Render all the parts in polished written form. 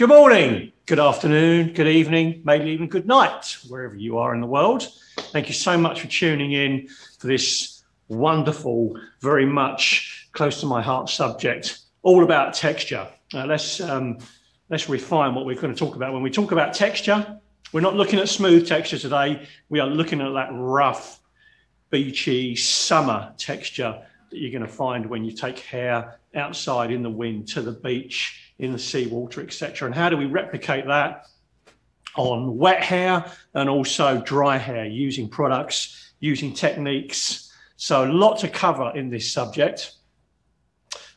Good morning, good afternoon, good evening, maybe even good night, wherever you are in the world. Thank you so much for tuning in for this wonderful, very much close to my heart subject, all about texture. Let's refine what we're going to talk about. When we talk about texture, we're not looking at smooth texture today. We are looking at that rough, beachy summer texture that you're going to find when you take hair outside in the wind to the beach, in the seawater, etc. And how do we replicate that on wet hair and also dry hair using products, using techniques? So a lot to cover in this subject.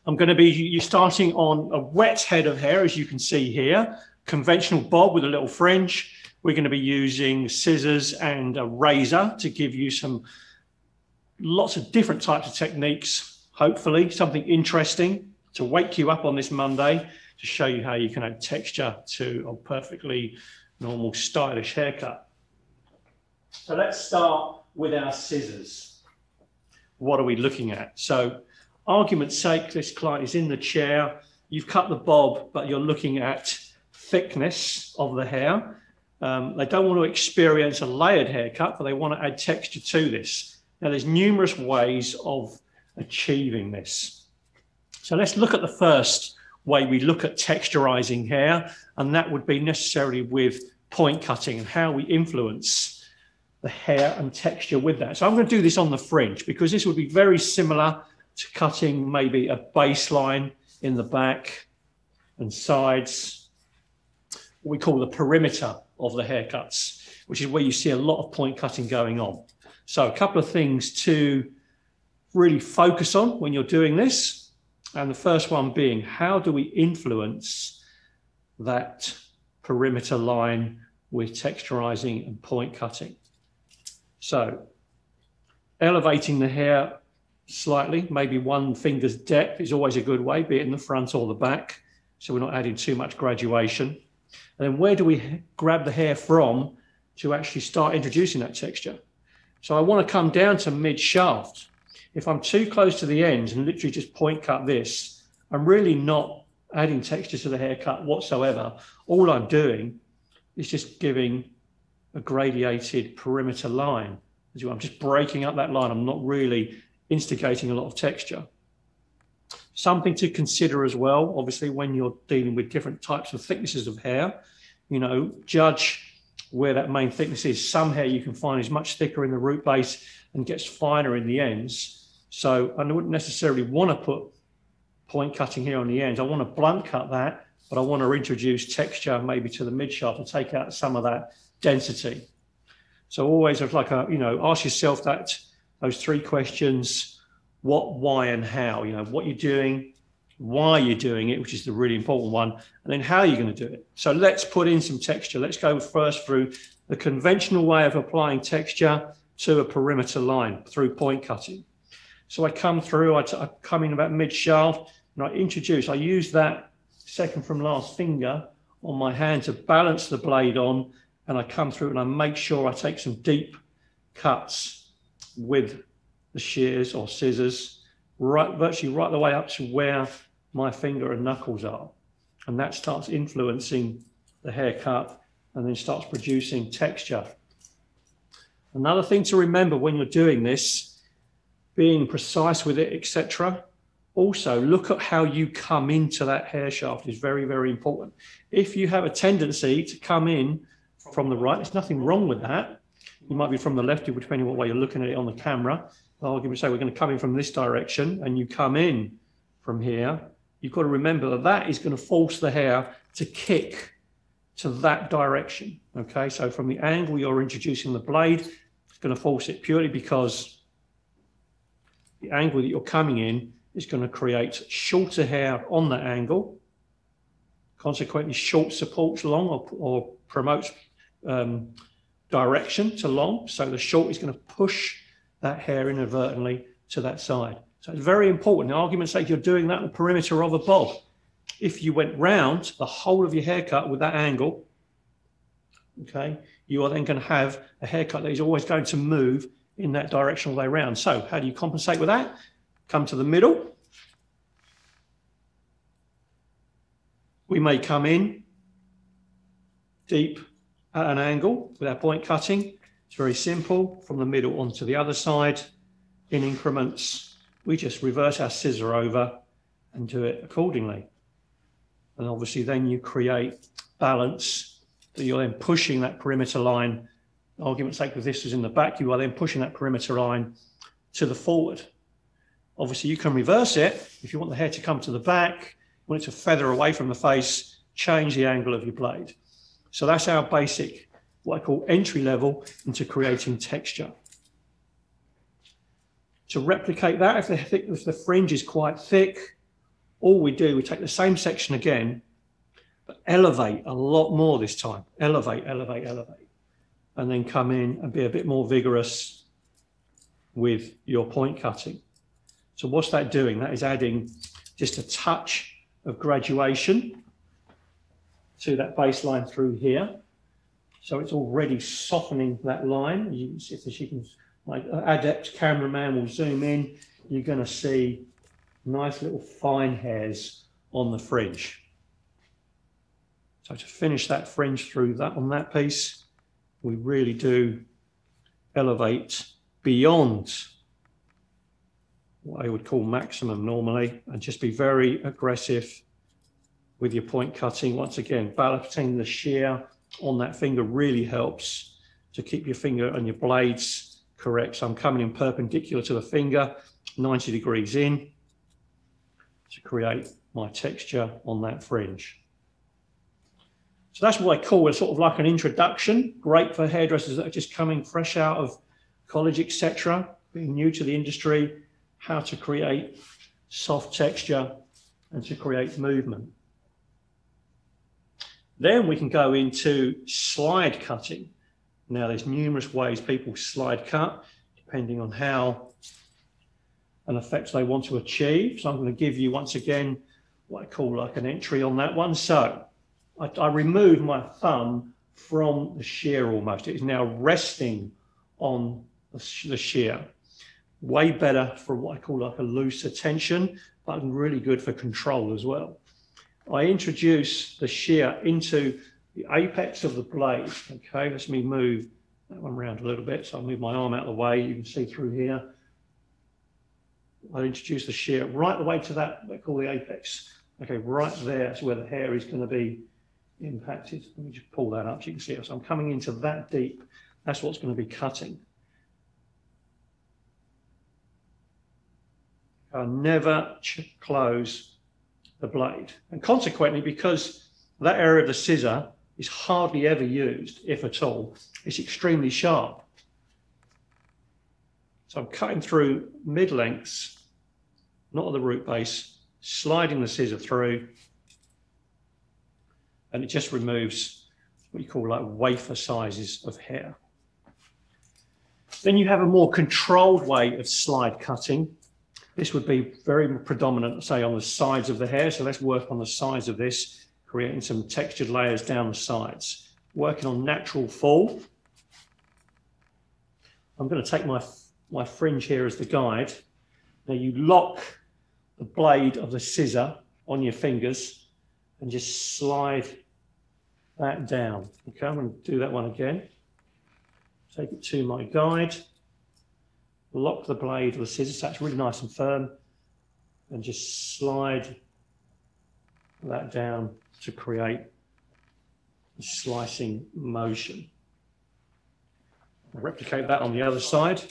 I'm going to be starting on a wet head of hair, as you can see here, conventional bob with a little fringe. We're going to be using scissors and a razor to give you lots of different types of techniques, hopefully something interesting to wake you up on this Monday, to show you how you can add texture to a perfectly normal, stylish haircut. So let's start with our scissors. What are we looking at? So, argument's sake, this client is in the chair. You've cut the bob, but you're looking at thickness of the hair. They don't want to experience a layered haircut, but they want to add texture to this. Now, there's numerous ways of achieving this. So let's look at the first way we look at texturizing hair, and that would be necessarily with point cutting and how we influence the hair and texture with that. So I'm going to do this on the fringe because this would be very similar to cutting maybe a baseline in the back and sides, what we call the perimeter of the haircuts, which is where you see a lot of point cutting going on. So a couple of things to really focus on when you're doing this. And the first one being, how do we influence that perimeter line with texturizing and point cutting? So elevating the hair slightly, maybe one finger's depth is always a good way, be it in the front or the back, so we're not adding too much graduation. And then where do we grab the hair from to actually start introducing that texture? So I want to come down to mid-shaft. If I'm too close to the ends and literally just point cut this, I'm really not adding texture to the haircut whatsoever. All I'm doing is just giving a gradiated perimeter line. I'm just breaking up that line. I'm not really instigating a lot of texture. Something to consider as well, obviously, when you're dealing with different types of thicknesses of hair, judge where that main thickness is. Some hair you can find is much thicker in the root base and gets finer in the ends. So I wouldn't necessarily want to put point cutting here on the ends. I want to blunt cut that, but I want to introduce texture maybe to the mid shaft and take out some of that density. So always ask yourself those three questions: what, why, and how. What you're doing, why you're doing it, which is the really important one, and then how you're going to do it. So let's put in some texture. Let's go first through the conventional way of applying texture to a perimeter line through point cutting. So I come through, I come in about mid-shaft, and I use that second from last finger on my hand to balance the blade on, and I come through and I make sure I take some deep cuts with the shears or scissors, virtually right the way up to where my finger and knuckles are. And that starts influencing the haircut and then starts producing texture. Another thing to remember when you're doing this, being precise with it, etc. Also, look at how you come into that hair shaft is very, very important. If you have a tendency to come in from the right, there's nothing wrong with that. You might be from the left, depending on what way you're looking at it on the camera. I'll give you say we're going to come in from this direction and you come in from here. You've got to remember that is going to force the hair to kick to that direction. Okay, so from the angle you're introducing the blade, it's going to force it purely because the angle that you're coming in is going to create shorter hair on that angle. Consequently, short supports long or promotes direction to long. So the short is going to push that hair inadvertently to that side. So it's very important. In argument's sake, you're doing that on the perimeter of a bob. If you went round the whole of your haircut with that angle, okay, you are then going to have a haircut that is always going to move in that direction all the way around. So how do you compensate with that? Come to the middle. We may come in deep at an angle with our point cutting. It's very simple, from the middle onto the other side in increments. We just reverse our scissor over and do it accordingly. And obviously then you create balance that you're then pushing that perimeter line. Argument's sake, if this is in the back, you are then pushing that perimeter line to the forward. Obviously you can reverse it. If you want the hair to come to the back, you want it to feather away from the face, change the angle of your blade. So that's our basic, what I call entry level into creating texture. To replicate that, if the fringe is quite thick, all we do, we take the same section again, but elevate a lot more this time. Elevate, elevate, elevate. And then come in and be a bit more vigorous with your point cutting. So what's that doing? That is adding just a touch of graduation to that baseline through here. So it's already softening that line. You can see, if you can, like an adept cameraman will zoom in, you're going to see nice little fine hairs on the fringe. So to finish that fringe through that on that piece, we really do elevate beyond what I would call maximum normally, and just be very aggressive with your point cutting. Once again, balancing the shear on that finger really helps to keep your finger and your blades correct. So I'm coming in perpendicular to the finger, 90 degrees in, to create my texture on that fringe. So that's what I call it, sort of like an introduction. Great for hairdressers that are just coming fresh out of college, etc., being new to the industry, how to create soft texture and to create movement. Then we can go into slide cutting. Now there's numerous ways people slide cut, depending on how an effect they want to achieve. So I'm going to give you once again what I call like an entry on that one. So I remove my thumb from the shear almost. It is now resting on the shear. Way better for what I call like a looser tension, but really good for control as well. I introduce the shear into the apex of the blade. Okay, let me move that one around a little bit. So I'll move my arm out of the way. You can see through here. I introduce the shear right the way to that, what I call the apex. Okay, right there is where the hair is going to be impacted. Let me just pull that up so you can see it. So I'm coming into that deep. That's what's going to be cutting. I never close the blade. And consequently, because that area of the scissor is hardly ever used, if at all, it's extremely sharp. So I'm cutting through mid-lengths, not at the root base, sliding the scissor through, and it just removes what you call like wafer sizes of hair. Then you have a more controlled way of slide cutting. This would be very predominant, say, on the sides of the hair. So let's work on the sides of this, creating some textured layers down the sides. Working on natural fall. I'm going to take my fringe here as the guide. Now you lock the blade of the scissor on your fingers and just slide that down. Okay, I'm going to do that one again. Take it to my guide. Lock the blade of the scissors so it's really nice and firm, and just slide that down to create a slicing motion. I'll replicate that on the other side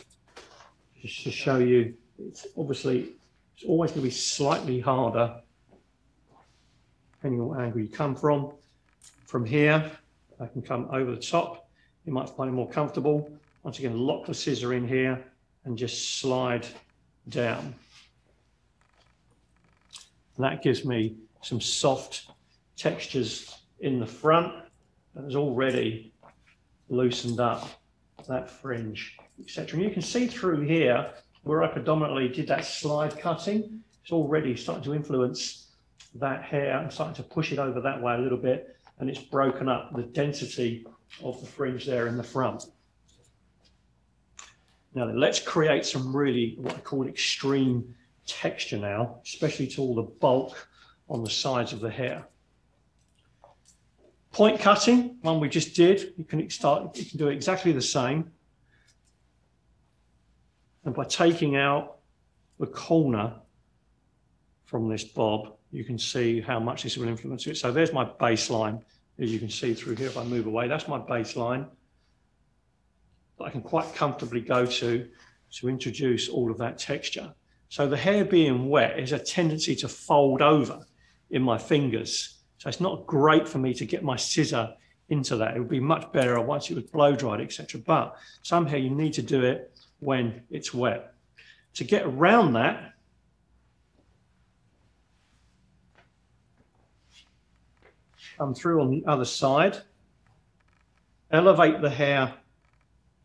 just to show you. It's always going to be slightly harder depending on what angle you come from. From here, I can come over the top. You might find it more comfortable. Once again, lock the scissor in here and just slide down. And that gives me some soft textures in the front that has already loosened up that fringe, etc. And you can see through here where I predominantly did that slide cutting, it's already starting to influence that hair and starting to push it over that way a little bit, and it's broken up the density of the fringe there in the front. Now then, let's create some really what I call extreme texture now, especially to all the bulk on the sides of the hair. Point cutting, one we just did, you can do exactly the same. And by taking out the corner from this bob, you can see how much this will influence it. So there's my baseline, as you can see through here. If I move away, that's my baseline that I can quite comfortably go to introduce all of that texture. So the hair being wet is a tendency to fold over in my fingers. So it's not great for me to get my scissor into that. It would be much better once it was blow dried, etc. But some hair you need to do it when it's wet. To get around that, come through on the other side, elevate the hair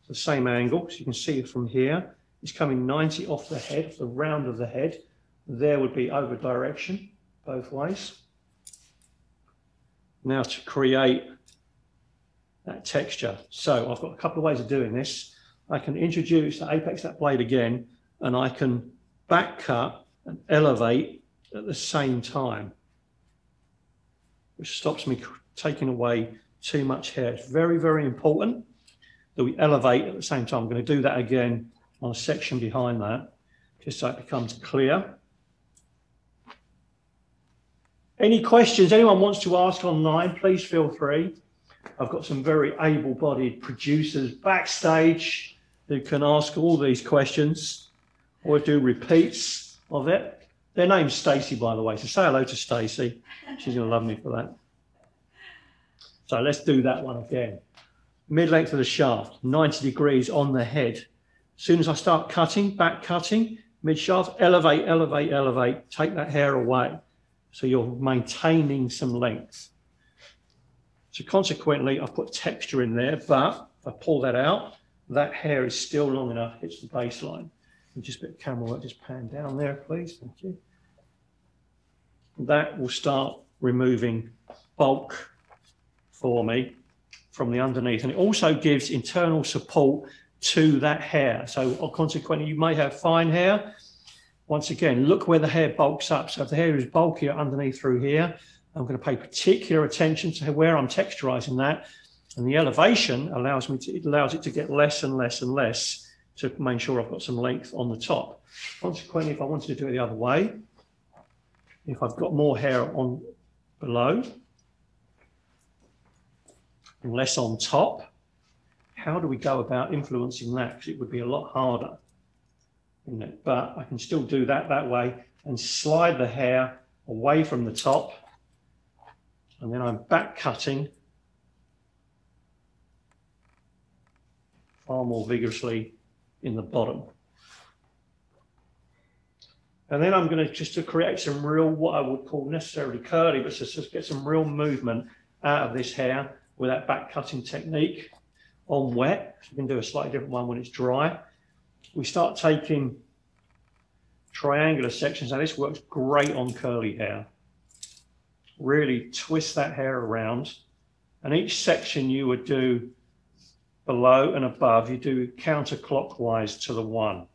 to the same angle, so you can see it from here. It's coming 90 off the head, the round of the head. There would be over direction, both ways. Now to create that texture. So I've got a couple of ways of doing this. I can introduce the apex of that blade again, and I can back cut and elevate at the same time, which stops me taking away too much hair. It's very, very important that we elevate at the same time. I'm going to do that again on a section behind that, just so it becomes clear. Any questions anyone wants to ask online, please feel free. I've got some very able-bodied producers backstage who can ask all these questions or do repeats of it. Their name's Stacey, by the way, so say hello to Stacey. She's going to love me for that. So let's do that one again. Mid-length of the shaft, 90 degrees on the head. As soon as I start cutting, back cutting, mid-shaft, elevate, elevate, elevate, take that hair away. So you're maintaining some length. So consequently, I've put texture in there, but if I pull that out, that hair is still long enough, hits the baseline. And just a bit of camera work, just pan down there, please. Thank you. That will start removing bulk for me from the underneath. And it also gives internal support to that hair. So consequently, you may have fine hair. Once again, look where the hair bulks up. So if the hair is bulkier underneath through here, I'm going to pay particular attention to where I'm texturizing that. And the elevation allows it to get less and less and less to make sure I've got some length on the top. Consequently, if I wanted to do it the other way, if I've got more hair on below and less on top, how do we go about influencing that? Because it would be a lot harder, isn't it? But I can still do that way and slide the hair away from the top, and then I'm back cutting far more vigorously in the bottom. And then I'm going to just to create some real, what I would call necessarily curly, but just get some real movement out of this hair with that back cutting technique on wet. So you can do a slightly different one when it's dry. We start taking triangular sections. Now this works great on curly hair. Really twist that hair around, and each section you would do below and above, you do counterclockwise to the one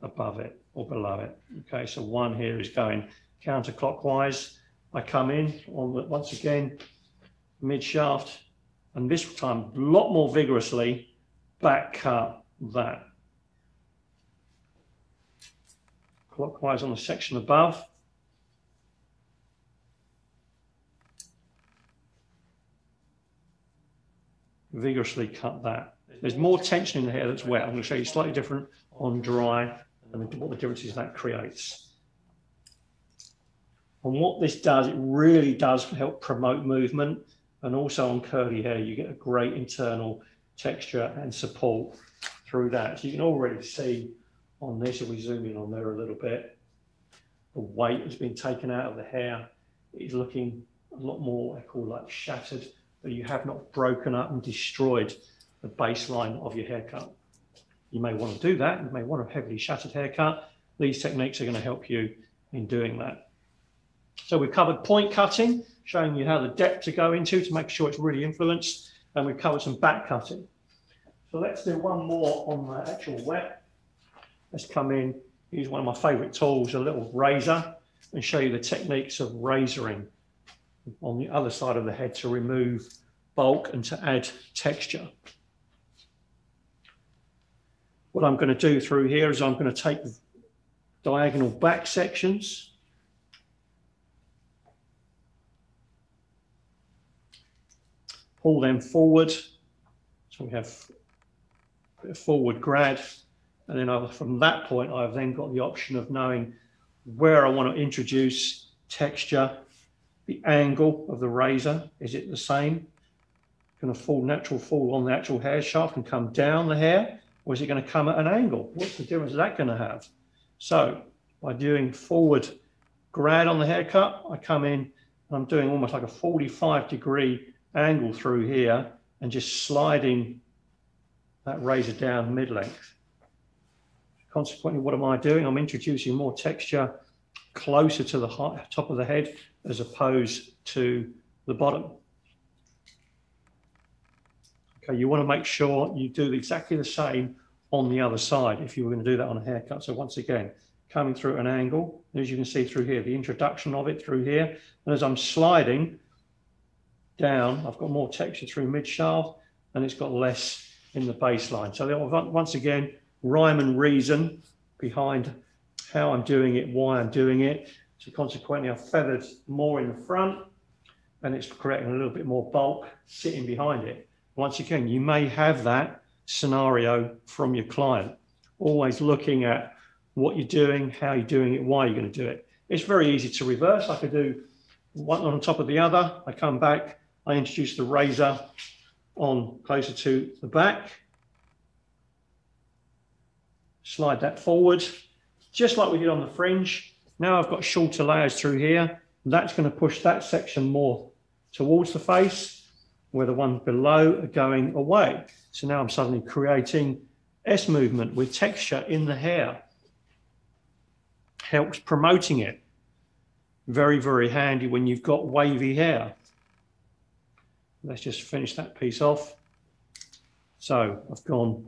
above it or below it. Okay, so one here is going counterclockwise. I come in on the, once again, mid shaft, and this time a lot more vigorously back cut that. Clockwise on the section above. Vigorously cut that. There's more tension in the hair that's wet. I'm going to show you slightly different on dry and what the differences that creates. And what this does, it really does help promote movement, and also on curly hair you get a great internal texture and support through that. So you can already see on this, if we zoom in on there a little bit, the weight has been taken out of the hair. It's looking a lot more, I call like shattered, but you have not broken up and destroyed the baseline of your haircut. You may want to do that. You may want a heavily shattered haircut. These techniques are going to help you in doing that. So we've covered point cutting, showing you how the depth to go into to make sure it's really influenced, and we've covered some back cutting. So let's do one more on the actual wet. Let's come in, use one of my favorite tools, a little razor, and show you the techniques of razoring on the other side of the head to remove bulk and to add texture. What I'm going to do through here is I'm going to take the diagonal back sections, pull them forward, so we have a bit of forward grad, and then from that point I've then got the option of knowing where I want to introduce texture, the angle of the razor, is it the same? Going to fall on the actual hair shaft and come down the hair, or is it going to come at an angle? What's the difference is that going to have? So by doing forward grad on the haircut, I come in and I'm doing almost like a 45-degree angle through here and just sliding that razor down mid-length. Consequently, what am I doing? I'm introducing more texture closer to the top of the head as opposed to the bottom. Okay, you want to make sure you do exactly the same on the other side if you were going to do that on a haircut. So once again, coming through an angle, as you can see through here, the introduction of it through here. And as I'm sliding down, I've got more texture through mid-shaft and it's got less in the baseline. So once again, rhyme and reason behind how I'm doing it, why I'm doing it. So consequently, I've feathered more in the front and it's creating a little bit more bulk sitting behind it. Once again, you may have that scenario from your client, always looking at what you're doing, how you're doing it, why you're going to do it. It's very easy to reverse. I could do one on top of the other. I come back, I introduce the razor on closer to the back, slide that forward, just like we did on the fringe. Now I've got shorter layers through here. That's going to push that section more towards the face, where the ones below are going away. So now I'm suddenly creating S movement with texture in the hair. Helps promoting it. Very, very handy when you've got wavy hair. Let's just finish that piece off. So I've gone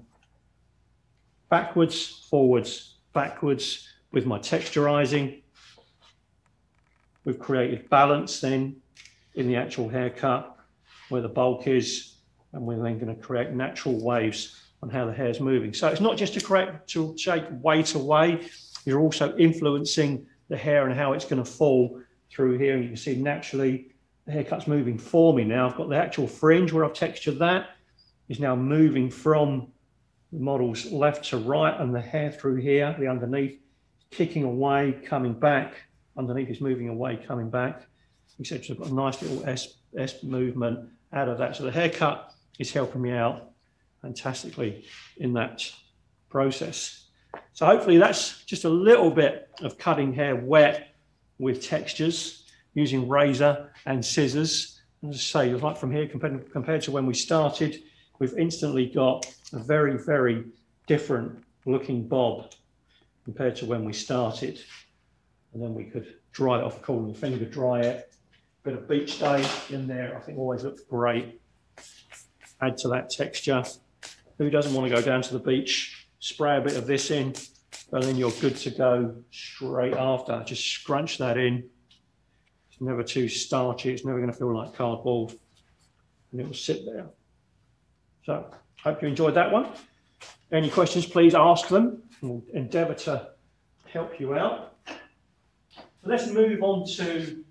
backwards, forwards, backwards with my texturizing. We've created balance then in the actual haircut where the bulk is, and we're then going to create natural waves on how the hair is moving. So it's not just to take weight away, you're also influencing the hair and how it's going to fall through here. And you can see naturally the haircut's moving for me now. I've got the actual fringe where I've textured that is now moving from the model's left to right, and the hair through here, the underneath, kicking away, coming back. Underneath is moving away, coming back, etc. I've got a nice little S movement out of that. So the haircut is helping me out fantastically in that process. So hopefully that's just a little bit of cutting hair wet with textures using razor and scissors. And as I say, like from here compared to when we started, we've instantly got a very, very different looking bob compared to when we started. And then we could dry it off, cooling finger dry it. Bit of beach day in there, I think always looks great. Add to that texture. Who doesn't want to go down to the beach? Spray a bit of this in, and then you're good to go straight after. Just scrunch that in. It's never too starchy. It's never going to feel like cardboard, and it will sit there. So, hope you enjoyed that one. Any questions, please ask them. We'll endeavour to help you out. So let's move on to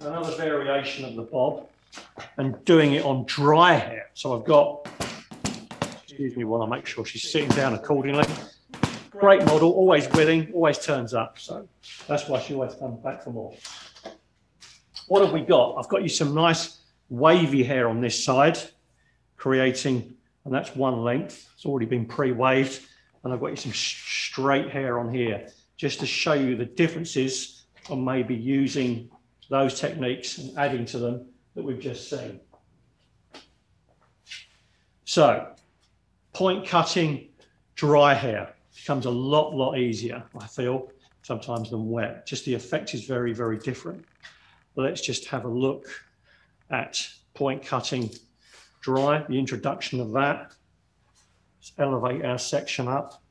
another variation of the bob and doing it on dry hair. So I've got, excuse me while I make sure she's sitting down accordingly. Great model, always willing, always turns up. So that's why she always comes back for more. What have we got? I've got you some nice wavy hair on this side, creating, and that's one length. It's already been pre-waved. And I've got you some straight hair on here, just to show you the differences on maybe using those techniques and adding to them that we've just seen. So, point cutting dry hair becomes a lot easier, I feel, sometimes than wet. Just the effect is very, very different. But let's just have a look at point cutting dry, the introduction of that. Let's elevate our section up.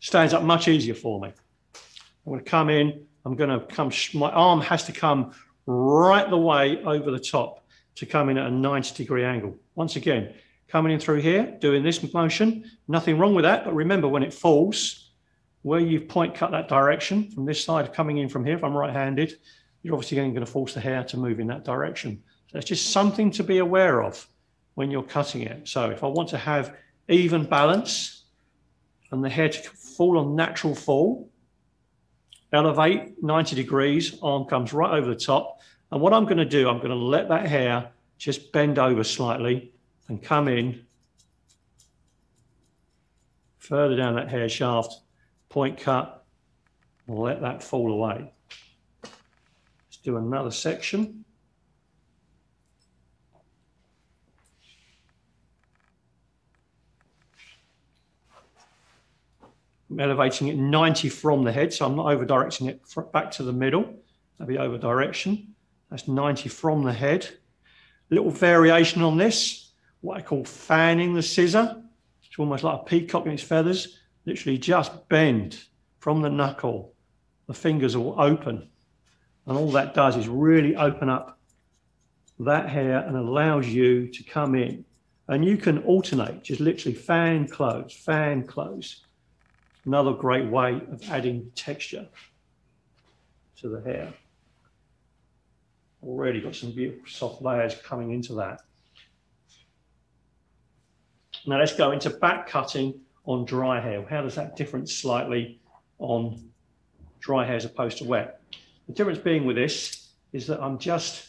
stands up much easier for me. I'm going to come in, my arm has to come right the way over the top to come in at a 90-degree angle. Once again, coming in through here, doing this motion, nothing wrong with that, but remember when it falls, where you point cut that direction from this side, coming in from here, if I'm right-handed, you're obviously going to force the hair to move in that direction. So it's just something to be aware of when you're cutting it. So if I want to have even balance and the hair to fall on natural fall, elevate 90 degrees, arm comes right over the top. And what I'm going to do, I'm going to let that hair just bend over slightly and come in further down that hair shaft, point cut, and let that fall away. Let's do another section. I'm elevating it 90 from the head, so I'm not over directing it back to the middle. That'll be over direction. That's 90 from the head. Little variation on this, what I call fanning the scissor. It's almost like a peacock in its feathers. Literally just bend from the knuckle. The fingers will open. And all that does is really open up that hair and allows you to come in. And you can alternate, just literally fan, close, fan, close. Another great way of adding texture to the hair. Already got some beautiful soft layers coming into that. Now let's go into back cutting on dry hair. How does that differ slightly on dry hair as opposed to wet? The difference being with this is that I'm just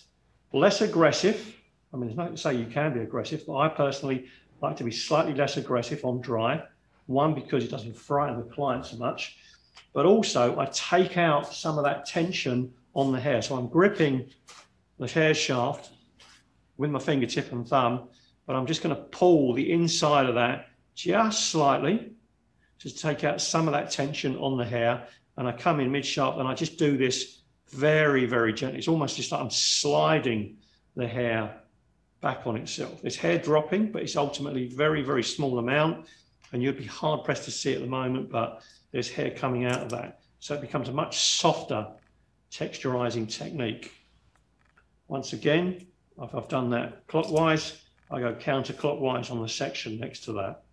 less aggressive. I mean, there's nothing to say you can be aggressive, but I personally like to be slightly less aggressive on dry. One, because it doesn't frighten the client so much, but also I take out some of that tension on the hair. So I'm gripping the hair shaft with my fingertip and thumb, but I'm just going to pull the inside of that just slightly to take out some of that tension on the hair. And I come in mid-shaft and I just do this very, very gently. It's almost just like I'm sliding the hair back on itself. It's hair dropping, but it's ultimately very, very small amount. And you'd be hard pressed to see at the moment, but there's hair coming out of that. So it becomes a much softer texturizing technique. Once again, if I've done that clockwise, I go counterclockwise on the section next to that.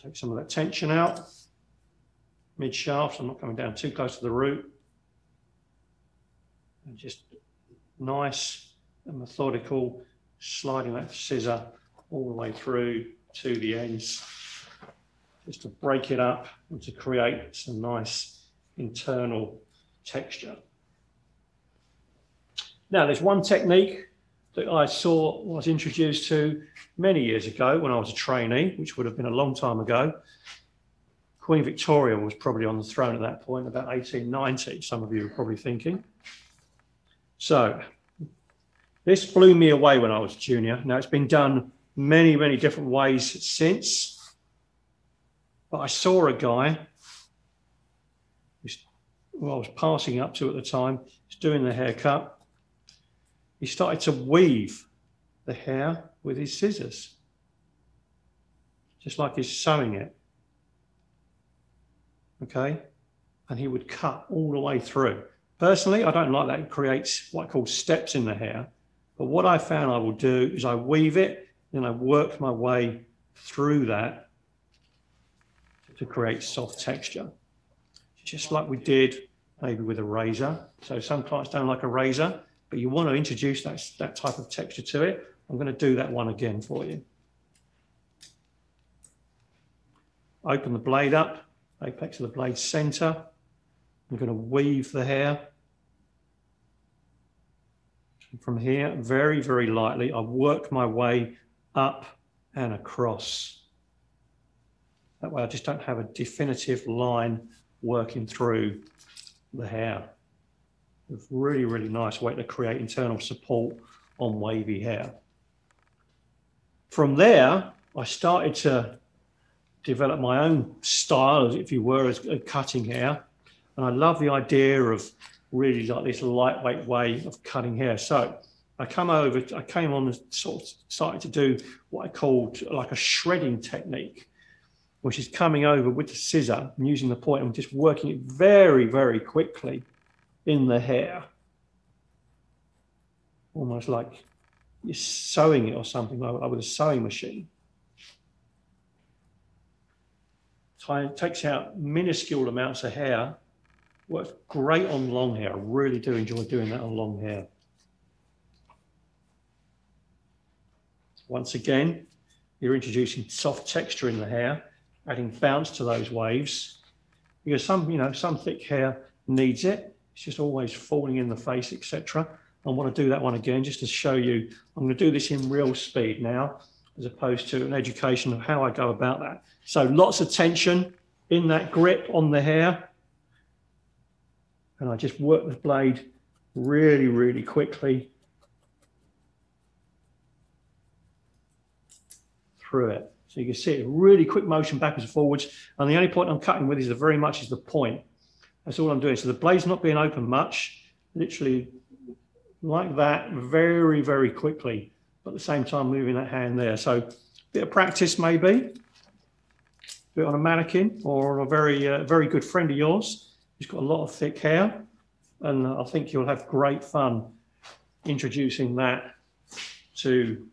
Take some of that tension out, mid-shaft. I'm not coming down too close to the root. And just nice and methodical, sliding that scissor all the way through to the ends, just to break it up and to create some nice internal texture. Now, there's one technique that I was introduced to many years ago when I was a trainee, which would have been a long time ago. Queen Victoria was probably on the throne at that point, about 1890, some of you are probably thinking. So, this blew me away when I was a junior. Now, it's been done many, many different ways since. But I saw a guy who I was passing up to at the time. He's doing the haircut. He started to weave the hair with his scissors, just like he's sewing it. Okay? And he would cut all the way through. Personally, I don't like that. It creates what I call steps in the hair. But what I found I will do is I weave it, then I work my way through that to create soft texture. Just like we did maybe with a razor. So some clients don't like a razor, but you want to introduce that type of texture to it. I'm going to do that one again for you. Open the blade up, apex of the blade center. I'm going to weave the hair. From here, very, very lightly, I work my way up and across. That way I just don't have a definitive line working through the hair. It's a really, really nice way to create internal support on wavy hair. From there, I started to develop my own style, if you were, as cutting hair. And I love the idea of really like this lightweight way of cutting hair. So I came on and sort of started to do what I called like a shredding technique, which is coming over with the scissor and using the point and just working it very, very quickly in the hair. Almost like you're sewing it or something like that with a sewing machine. It takes out minuscule amounts of hair. Works great on long hair. I really do enjoy doing that on long hair. Once again, you're introducing soft texture in the hair, adding bounce to those waves. Because some thick hair needs it. It's just always falling in the face, etc. I want to do that one again just to show you. I'm going to do this in real speed now, as opposed to an education of how I go about that. So lots of tension in that grip on the hair. And I just work the blade really, really quickly through it. So you can see it, really quick motion backwards and forwards. And the only point I'm cutting with is very much is the point. That's all I'm doing. So the blade's not being open much, literally like that, very, very quickly, but at the same time moving that hand there. So a bit of practice maybe, do it on a mannequin or on a very good friend of yours who's got a lot of thick hair, and I think you'll have great fun introducing that to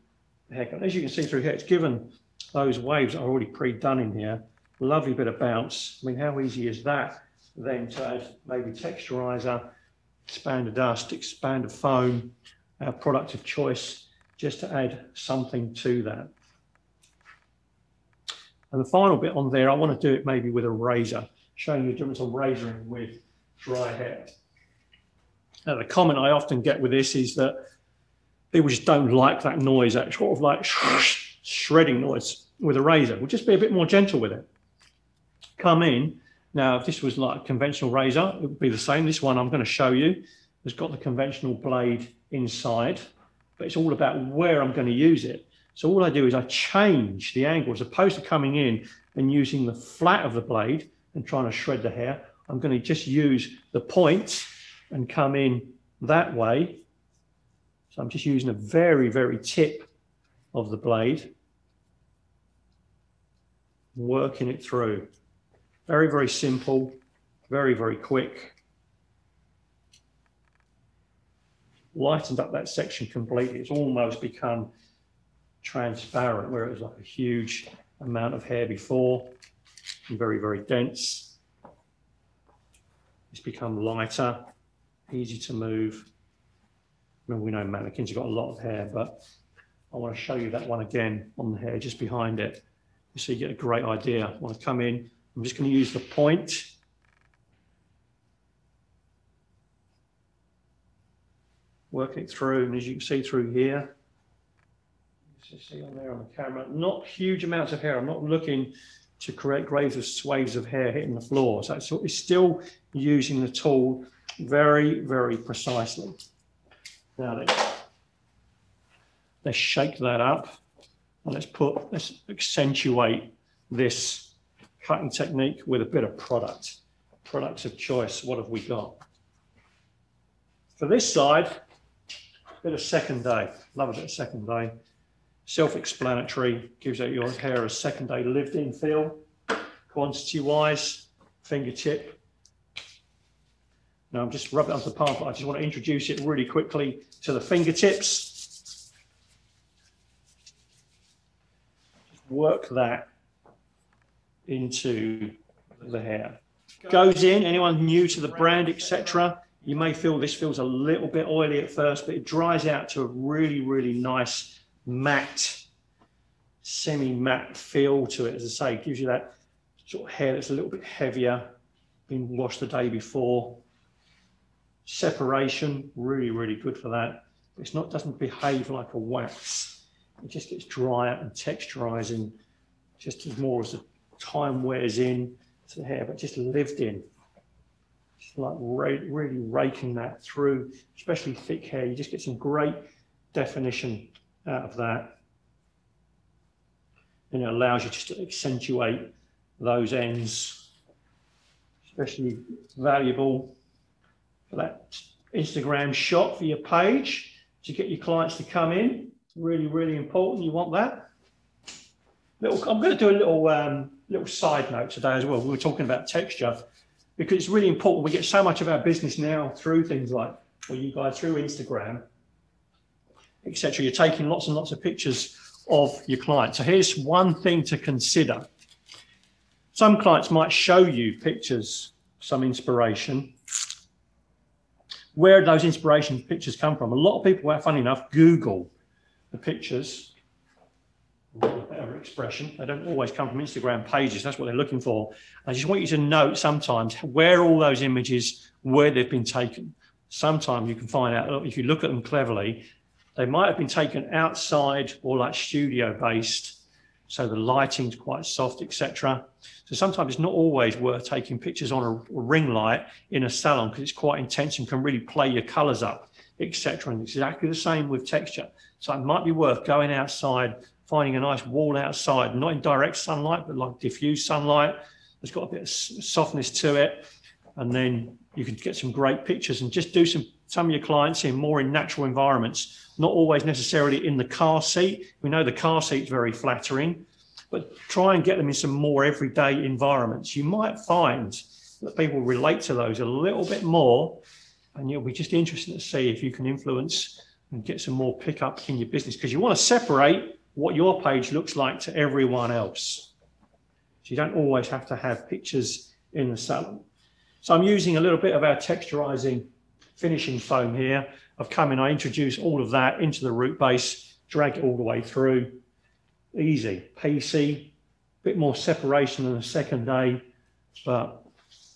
the haircut. As you can see through here, it's given those waves are already pre-done in here. Lovely bit of bounce. I mean, how easy is that then to add maybe texturizer, expanded dust, expanded foam, our product of choice, just to add something to that. And the final bit on there, I want to do it maybe with a razor, showing you the difference on razoring with dry hair. Now, the comment I often get with this is that people just don't like that noise, that sort of like shredding noise with a razor. We'll just be a bit more gentle with it. Come in. Now, if this was like a conventional razor, it would be the same. This one I'm going to show you has got the conventional blade inside, but it's all about where I'm going to use it. So all I do is I change the angle. As opposed to coming in and using the flat of the blade and trying to shred the hair, I'm going to just use the point and come in that way. So I'm just using a very, very tip of the blade, working it through. Very, very simple, very, very quick. Lightened up that section completely. It's almost become transparent, where it was like a huge amount of hair before, and very, very dense. It's become lighter, easy to move. I mean, we know mannequins have got a lot of hair, but I want to show you that one again on the hair just behind it, so you get a great idea. I want to come in. I'm just going to use the point. Working it through, and as you can see through here, you see on there on the camera, not huge amounts of hair. I'm not looking to create great swathes of hair hitting the floor. So it's still using the tool very, very precisely. Now let's shake that up, and let's accentuate this cutting technique with a bit of products of choice. What have we got? For this side, a bit of second day. Love a bit of second day. Self-explanatory, gives out your hair a second day lived-in feel. Quantity-wise, fingertip. Now I'm just rubbing it onto the palm, but I just want to introduce it really quickly to the fingertips. Just work that into the hair. Goes in, anyone new to the brand, etc., you may feel this feels a little bit oily at first, but it dries out to a really, really nice matte, semi-matte feel to it. As I say, it gives you that sort of hair that's a little bit heavier, been washed the day before. Separation, really, really good for that. It's not, doesn't behave like a wax. It just gets drier and texturizing just as more as the time wears in to the hair, but just lived in. Just like really raking that through, especially thick hair. You just get some great definition out of that. And it allows you just to accentuate those ends, especially valuable for that Instagram shot for your page. to get your clients to come in. Really, really important. You want that. I'm going to do a little side note today as well. We were talking about texture because it's really important. We get so much of our business now through things like, well, you guys through Instagram, etc. You're taking lots and lots of pictures of your clients. So here's one thing to consider. Some clients might show you pictures, some inspiration. Where do those inspiration pictures come from? A lot of people, funny enough, Google the pictures. Better expression. They don't always come from Instagram pages. That's what they're looking for. I just want you to note sometimes where all those images, where they've been taken. Sometimes you can find out, if you look at them cleverly, they might have been taken outside or like studio based. So the lighting's quite soft, etc. So sometimes it's not always worth taking pictures on a ring light in a salon because it's quite intense and can really play your colors up, etc. And it's exactly the same with texture. So it might be worth going outside, finding a nice wall outside, not in direct sunlight, but like diffuse sunlight. There's got a bit of softness to it. And then you can get some great pictures and just do some of your clients in more in natural environments, not always necessarily in the car seat. We know the car seat's very flattering, but try and get them in some more everyday environments. You might find that people relate to those a little bit more, and you'll be just interested to see if you can influence and get some more pickup in your business, because you want to separate what your page looks like to everyone else. So you don't always have to have pictures in the salon. So I'm using a little bit of our texturizing finishing foam here. I've come in, I introduce all of that into the root base, drag it all the way through. Easy, PC, bit more separation than the second day, but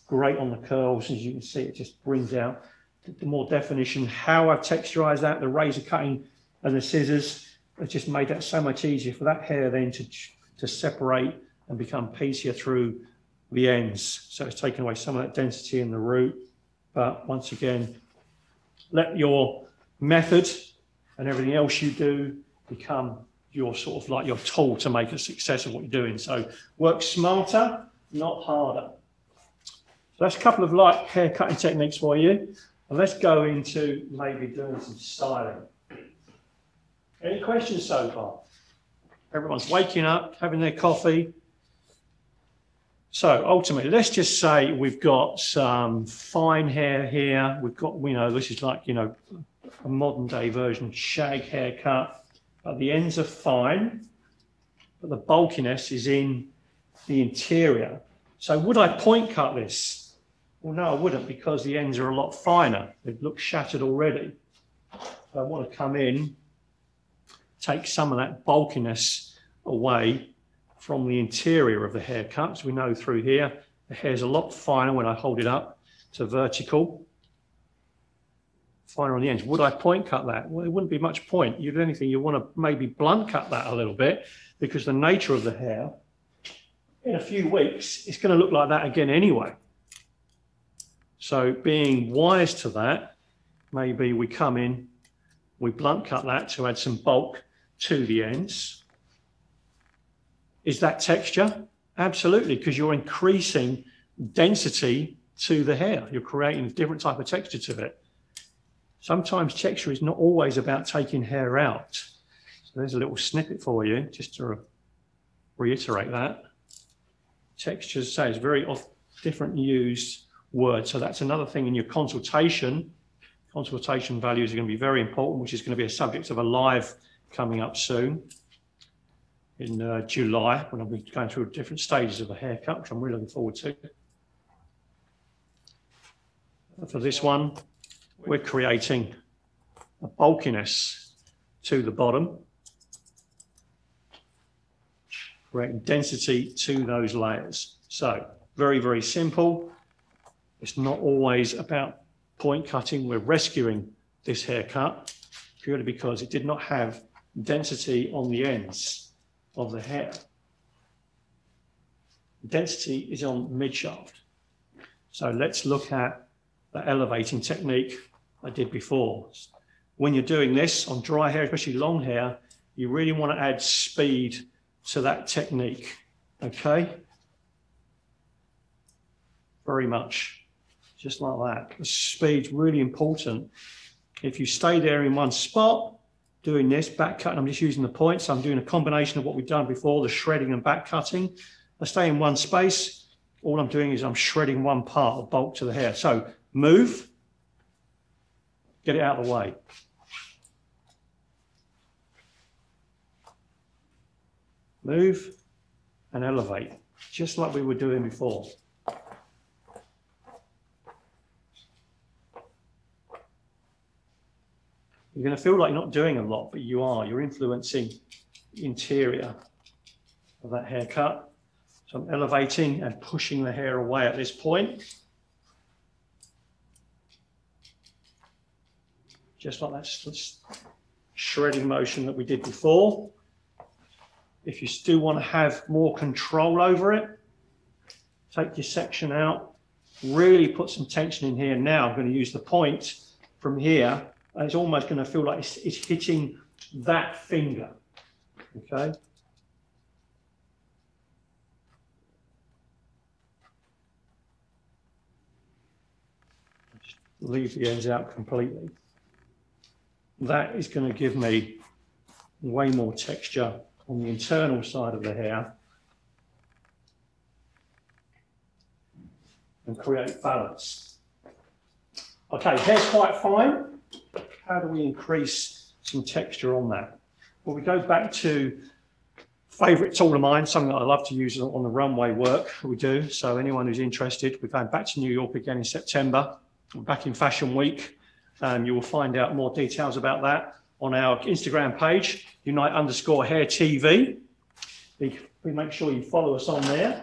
great on the curls. As you can see, it just brings out the more definition. How I've texturized that, the razor cutting and the scissors, it's just made that so much easier for that hair then to separate and become piecier through the ends. So it's taken away some of that density in the root. But once again, let your method and everything else you do become your sort of like your tool to make a success of what you're doing. So work smarter, not harder. So that's a couple of light hair cutting techniques for you. And let's go into maybe doing some styling. Any questions so far? Everyone's waking up, having their coffee. So ultimately, let's just say we've got some fine hair here. We've got, this is like, a modern day version shag haircut. But the ends are fine, but the bulkiness is in the interior. So would I point cut this? Well, no, I wouldn't, because the ends are a lot finer. They look shattered already. So I want to come in, take some of that bulkiness away from the interior of the haircut. So we know through here, the hair's a lot finer when I hold it up to vertical. Finer on the ends. Would I point cut that? Well, it wouldn't be much point. You'd anything, you want to maybe blunt cut that a little bit, because the nature of the hair, in a few weeks, it's going to look like that again anyway. So being wise to that, maybe we come in, we blunt cut that to add some bulk to the ends. Is that texture? Absolutely, because you're increasing density to the hair. You're creating a different type of texture to it. Sometimes texture is not always about taking hair out. So there's a little snippet for you, just to reiterate that. Textures, say, is very often different used word. So that's another thing in your consultation. Consultation values are going to be very important, which is going to be a subject of a live coming up soon in July, when I'll be going through different stages of a haircut, which I'm really looking forward to. For this one, we're creating a bulkiness to the bottom, creating density to those layers. So very, very simple. It's not always about point cutting. We're rescuing this haircut purely because it did not have density on the ends of the hair. Density is on mid-shaft. So let's look at the elevating technique I did before. When you're doing this on dry hair, especially long hair, you really want to add speed to that technique, okay? Very much, just like that. The speed's really important. If you stay there in one spot, doing this, back cutting, I'm just using the points. I'm doing a combination of what we've done before, the shredding and back cutting. I stay in one space. All I'm doing is I'm shredding one part of bulk to the hair. So move, get it out of the way. Move and elevate, just like we were doing before. You're going to feel like you're not doing a lot, but you are. You're influencing the interior of that haircut. So I'm elevating and pushing the hair away at this point. Just like that shredding motion that we did before. If you still want to have more control over it, take your section out, really put some tension in here. Now I'm going to use the point from here, and it's almost going to feel like it's hitting that finger, okay? Just leave the ends out completely. That is going to give me way more texture on the internal side of the hair and create balance. Okay, hair's quite fine. How do we increase some texture on that? Well, we go back to favourite tool of mine, something that I love to use on the runway work that we do. So anyone who's interested, we're going back to New York again in September. We're back in Fashion Week. You will find out more details about that on our Instagram page, Unite_Hair TV. We make sure you follow us on there.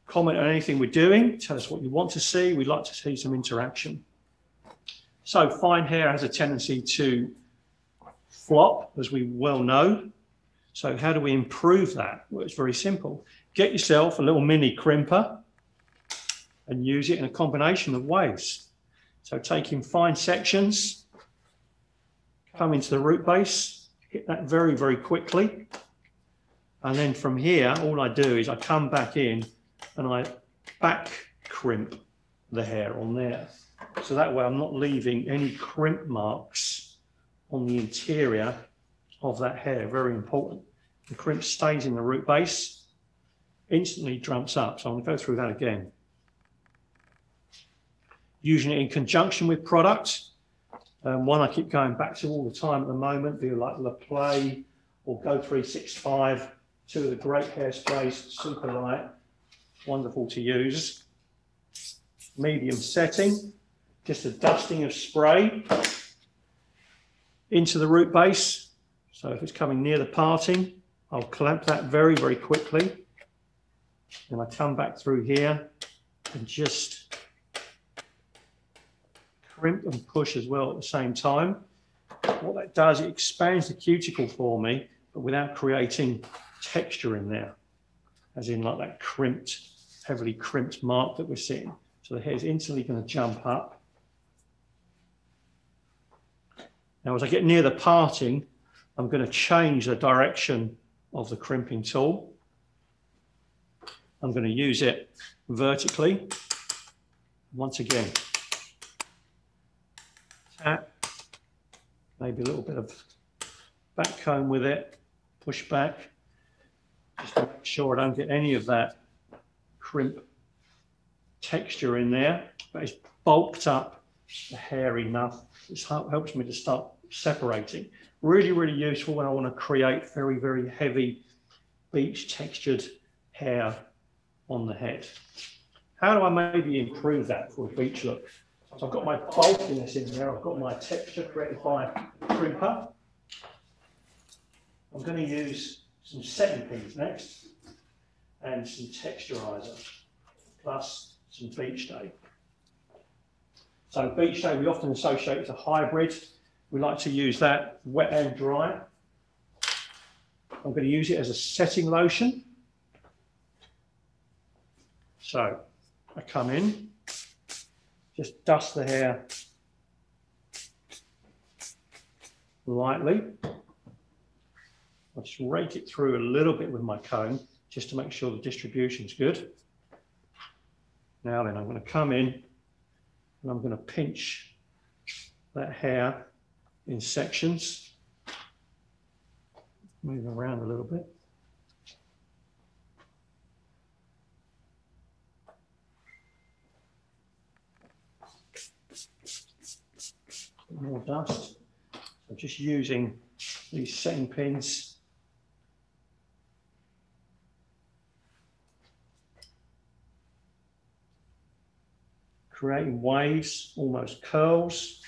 Comment on anything we're doing. Tell us what you want to see. We'd like to see some interaction. So fine hair has a tendency to flop, as we well know. So how do we improve that? Well, it's very simple. Get yourself a little mini crimper and use it in a combination of ways. So taking fine sections, come into the root base, hit that very, very quickly. And then from here, all I do is I come back in and I back crimp the hair on there. So that way I'm not leaving any crimp marks on the interior of that hair, very important. The crimp stays in the root base, instantly jumps up. So I'm gonna go through that again. Using it in conjunction with products. One I keep going back to all the time at the moment, be like RePlay or Go 365, two of the great hairsprays, super light, wonderful to use. Medium setting, just a dusting of spray into the root base. So if it's coming near the parting, I'll clamp that very, very quickly. And I come back through here and just crimp and push as well at the same time. What that does, it expands the cuticle for me, but without creating texture in there, as in like that crimped, heavily crimped mark that we're seeing. So the hair is instantly going to jump up. Now, as I get near the parting, I'm going to change the direction of the crimping tool. I'm going to use it vertically. Once again, tap, maybe a little bit of back comb with it, push back, just to make sure I don't get any of that crimp texture in there, but it's bulked up the hair enough. It helps me to start separating. Really, really useful when I want to create very, very heavy beach textured hair on the head. How do I maybe improve that for a beach look? So I've got my bulkiness in there, I've got my texture created by crimper. I'm going to use some setting pins next and some texturizer, plus some beach day. So beach day we often associate with a hybrid. We like to use that wet and dry. I'm going to use it as a setting lotion. So I come in, just dust the hair lightly. I'll just rake it through a little bit with my comb just to make sure the distribution's good. Now then, I'm going to come in and I'm going to pinch that hair in sections. Move around a little bit. More dust. So just using these setting pins. Creating waves, almost curls.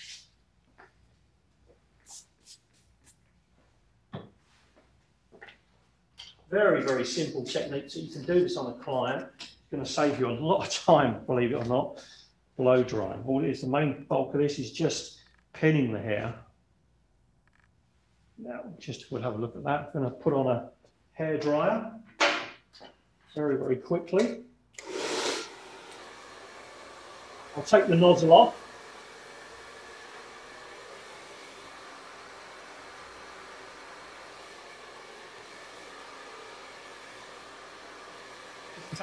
Very, very simple technique. So you can do this on a client. It's going to save you a lot of time, believe it or not, blow drying. All it is, the main bulk of this is just pinning the hair. Now, we'll have a look at that. I'm going to put on a hairdryer very, very quickly. I'll take the nozzle off.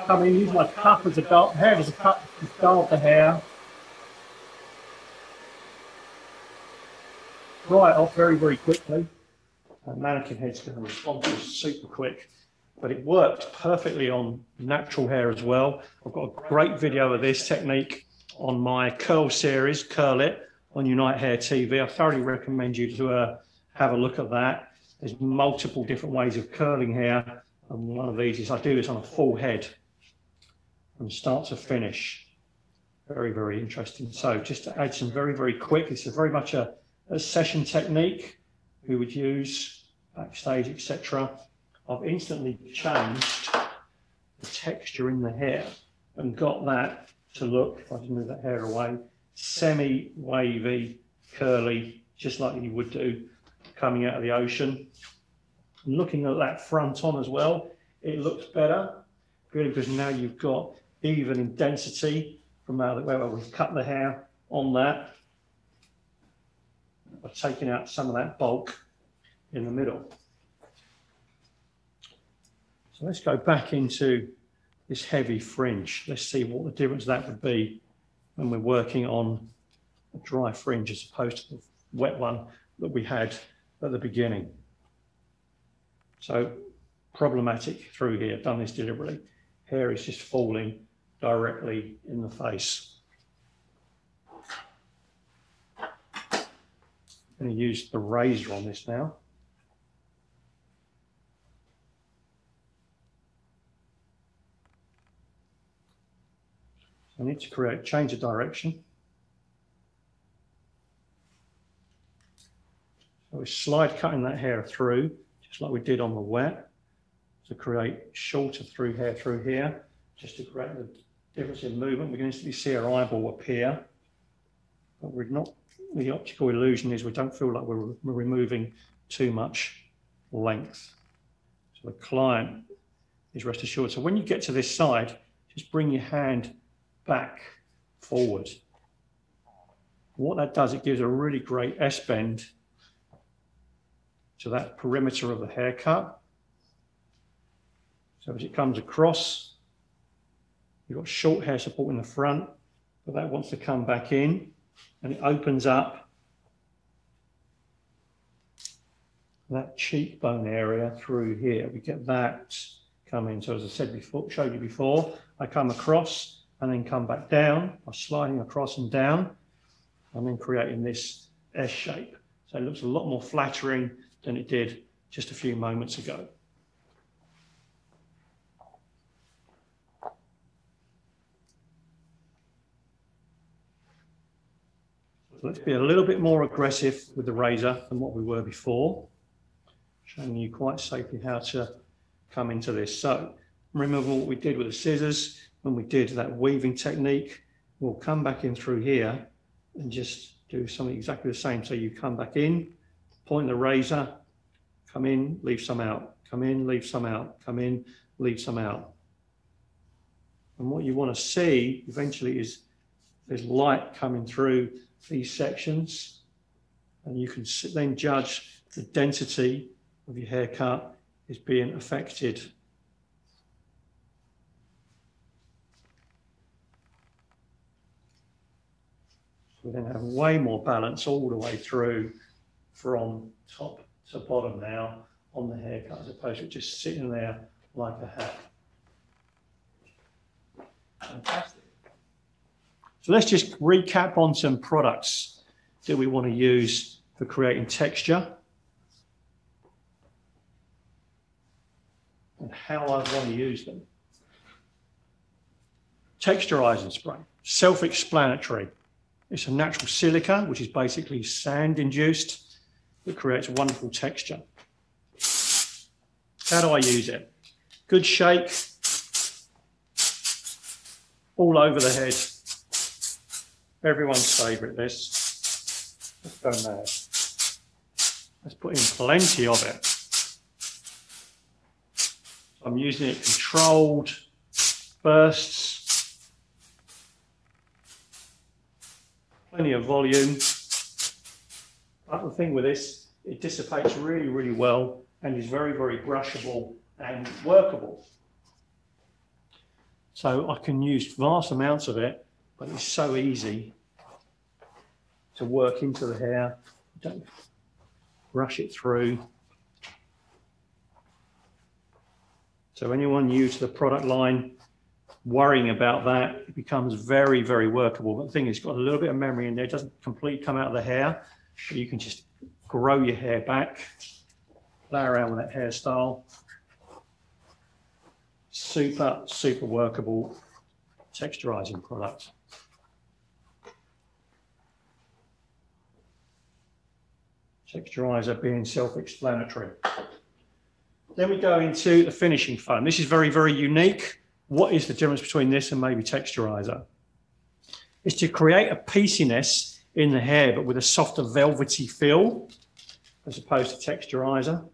I'm going to use my cup as a dart, hair as a cup to dart the hair. Dry it off very, very quickly. Mannequin head's going to respond to this super quick, but it worked perfectly on natural hair as well. I've got a great video of this technique on my curl series, Curl It, on Unite Hair TV. I thoroughly recommend you to have a look at that. There's multiple different ways of curling hair, and one of these is I do this on a full head from start to finish. Very, very interesting. So just to add some very, very quick, this is very much a session technique we would use backstage, etc. I've instantly changed the texture in the hair and got that to look, if I can move that hair away, semi-wavy, curly, just like you would do coming out of the ocean. And looking at that front on as well, it looks better, really, because now you've got even in density from where we've cut the hair on that. By taking out some of that bulk in the middle. So let's go back into this heavy fringe. Let's see what the difference that would be when we're working on a dry fringe as opposed to the wet one that we had at the beginning. So problematic through here, done this deliberately. Hair is just falling directly in the face. I'm going to use the razor on this now. So I need to change the direction. So we slide cutting that hair through, just like we did on the wet, to create shorter through hair through here, just to create the difference in movement. We can instantly see our eyeball appear, but we're not. The optical illusion is we don't feel like we're removing too much length. So the client is rest assured. So when you get to this side, just bring your hand back forward. What that does, it gives a really great S-bend to that perimeter of the haircut. So as it comes across, you've got short hair support in the front, but that wants to come back in. And it opens up that cheekbone area through here. We get that coming. So as I said before, showed you before, I come across and then come back down by sliding across and down, and then creating this S shape. So it looks a lot more flattering than it did just a few moments ago. Let's be a little bit more aggressive with the razor than what we were before, showing you quite safely how to come into this. So remember what we did with the scissors when we did that weaving technique. We'll come back in through here and just do something exactly the same. So you come back in, point the razor, come in, leave some out, come in, leave some out, come in, leave some out. And what you want to see eventually is there's light coming through these sections, and you can then judge the density of your haircut is being affected. So we then have way more balance all the way through from top to bottom now on the haircut, as opposed to just sitting there like a hat. Fantastic. So let's just recap on some products that we want to use for creating texture and how I want to use them. Texturizing spray, self-explanatory. It's a natural silica, which is basically sand induced. It creates a wonderful texture. How do I use it? Good shake, all over the head. Everyone's favourite, this. Let's go mad. Let's put in plenty of it. I'm using it controlled bursts. Plenty of volume. But the thing with this, it dissipates really, really well and is very, very brushable and workable. So I can use vast amounts of it, but it's so easy to work into the hair. Don't rush it through. So anyone new to the product line, worrying about that, it becomes very, very workable. But the thing is, it's got a little bit of memory in there. It doesn't completely come out of the hair, but you can just grow your hair back, play around with that hairstyle. Super, super workable texturizing product. Texturizer being self-explanatory. Then we go into the finishing foam. This is very, very unique. What is the difference between this and maybe texturizer? It's to create a pieciness in the hair, but with a softer velvety feel, as opposed to texturizer.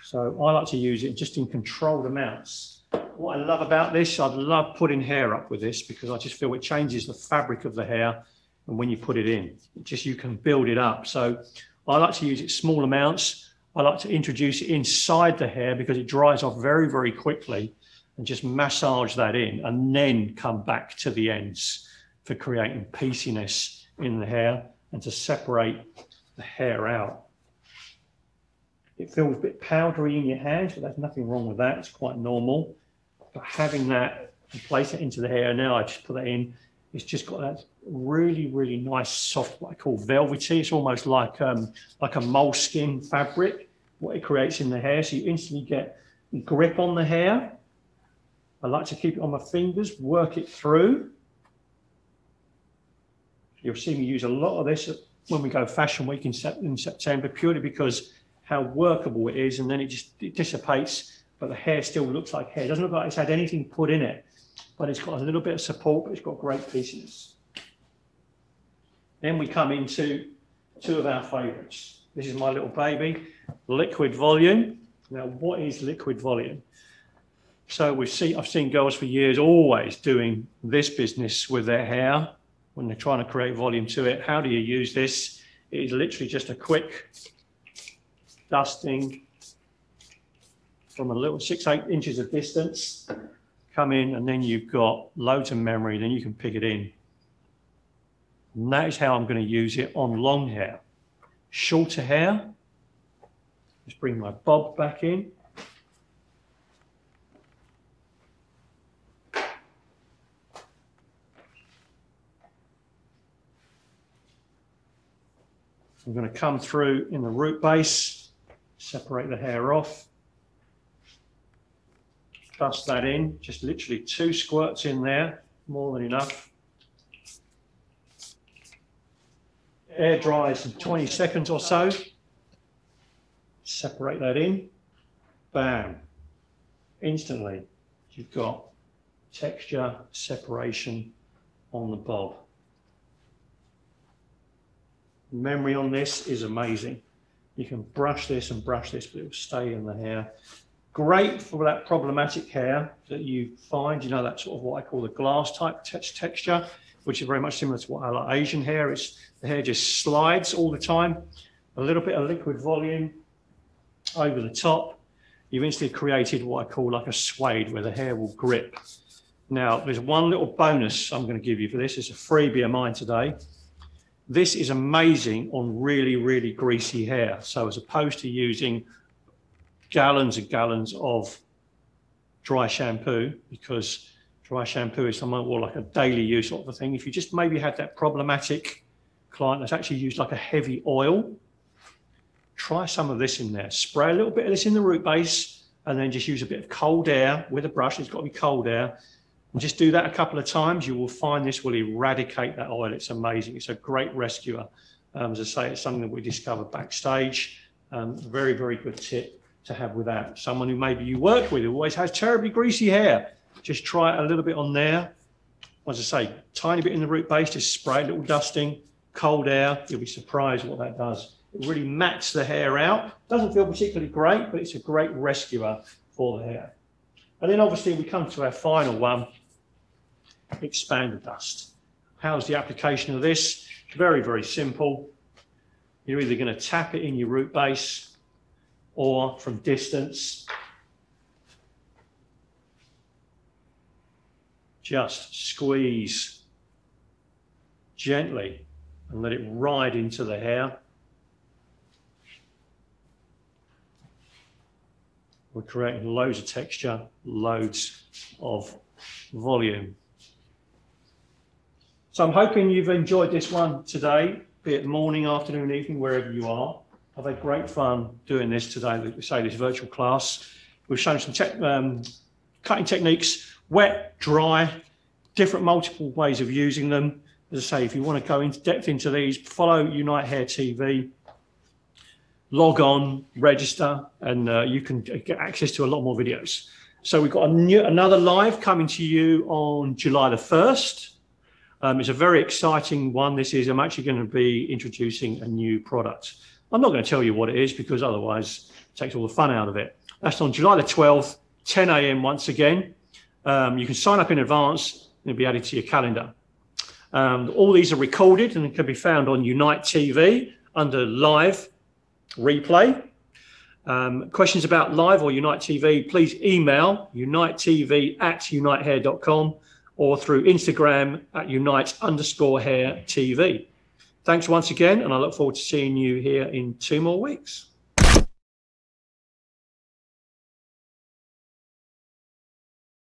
So I like to use it just in controlled amounts. What I love about this, I love putting hair up with this because I just feel it changes the fabric of the hair. And when you put it in, you can build it up. So I like to use it small amounts. I like to introduce it inside the hair because it dries off very, very quickly, and just massage that in and then come back to the ends for creating pieciness in the hair and to separate the hair out. It feels a bit powdery in your hands, but there's nothing wrong with that. It's quite normal. But having that and place it into the hair, now I just put that in, it's just got that really, really nice, soft, what I call velvety. It's almost like a moleskin fabric, what it creates in the hair. So you instantly get grip on the hair. I like to keep it on my fingers, work it through. You'll see me use a lot of this when we go Fashion Week in September, purely because how workable it is, and then it dissipates, but the hair still looks like hair. It doesn't look like it's had anything put in it, but it's got a little bit of support, but it's got great pieces. Then we come into two of our favorites. This is my little baby, liquid volume. Now, what is liquid volume? So I've seen girls for years always doing this business with their hair when they're trying to create volume to it. How do you use this? It is literally just a quick dusting from a little 6-8 inches of distance. Come in, and then you've got loads of memory, then you can pick it in. And that is how I'm going to use it on long hair. Shorter hair, just bring my bob back in. I'm going to come through in the root base, separate the hair off. Dust that in, just literally 2 squirts in there, more than enough. Air dries in 20 seconds or so. Separate that in, bam. Instantly, you've got texture separation on the bob. Memory on this is amazing. You can brush this and brush this, but it will stay in the hair. Great for that problematic hair that you find, you know, that sort of what I call the glass type texture, which is very much similar to what I like Asian hair. The hair just slides all the time. A little bit of liquid volume over the top. You've instantly created what I call like a suede where the hair will grip. Now, there's one little bonus I'm going to give you for this. It's a freebie of mine today. This is amazing on really, really greasy hair. So as opposed to using gallons and gallons of dry shampoo, because dry shampoo is somewhat more like a daily use sort of a thing. If you just maybe had that problematic client that's actually used like a heavy oil, try some of this in there. Spray a little bit of this in the root base and then just use a bit of cold air with a brush. It's got to be cold air. And just do that a couple of times. You will find this will eradicate that oil. It's amazing. It's a great rescuer. As I say, it's something that we discovered backstage. Very, very good tip to have with that. Someone who maybe you work with who always has terribly greasy hair, just try it a little bit on there. As I say, tiny bit in the root base, just spray a little dusting, cold air. You'll be surprised what that does. It really mats the hair out. Doesn't feel particularly great, but it's a great rescuer for the hair. And then obviously we come to our final one, expander dust. How's the application of this? Very, very simple. You're either going to tap it in your root base or from distance, just squeeze gently and let it ride into the hair. We're creating loads of texture, loads of volume. So I'm hoping you've enjoyed this one today, be it morning, afternoon, evening, wherever you are. I've had great fun doing this today, this virtual class. We've shown some cutting techniques, wet, dry, different multiple ways of using them. As I say, if you want to go into depth into these, follow Unite Hair TV, log on, register, and you can get access to a lot more videos. So we've got another live coming to you on July the 1st. It's a very exciting one. I'm actually going to be introducing a new product. I'm not going to tell you what it is because otherwise it takes all the fun out of it. That's on July the 12th, 10 a.m. once again. You can sign up in advance and it'll be added to your calendar. All these are recorded and can be found on Unite TV under live replay. Questions about live or Unite TV, please email unitetv@unitehair.com or through Instagram at unite_hair TV. Thanks once again, and I look forward to seeing you here in 2 more weeks.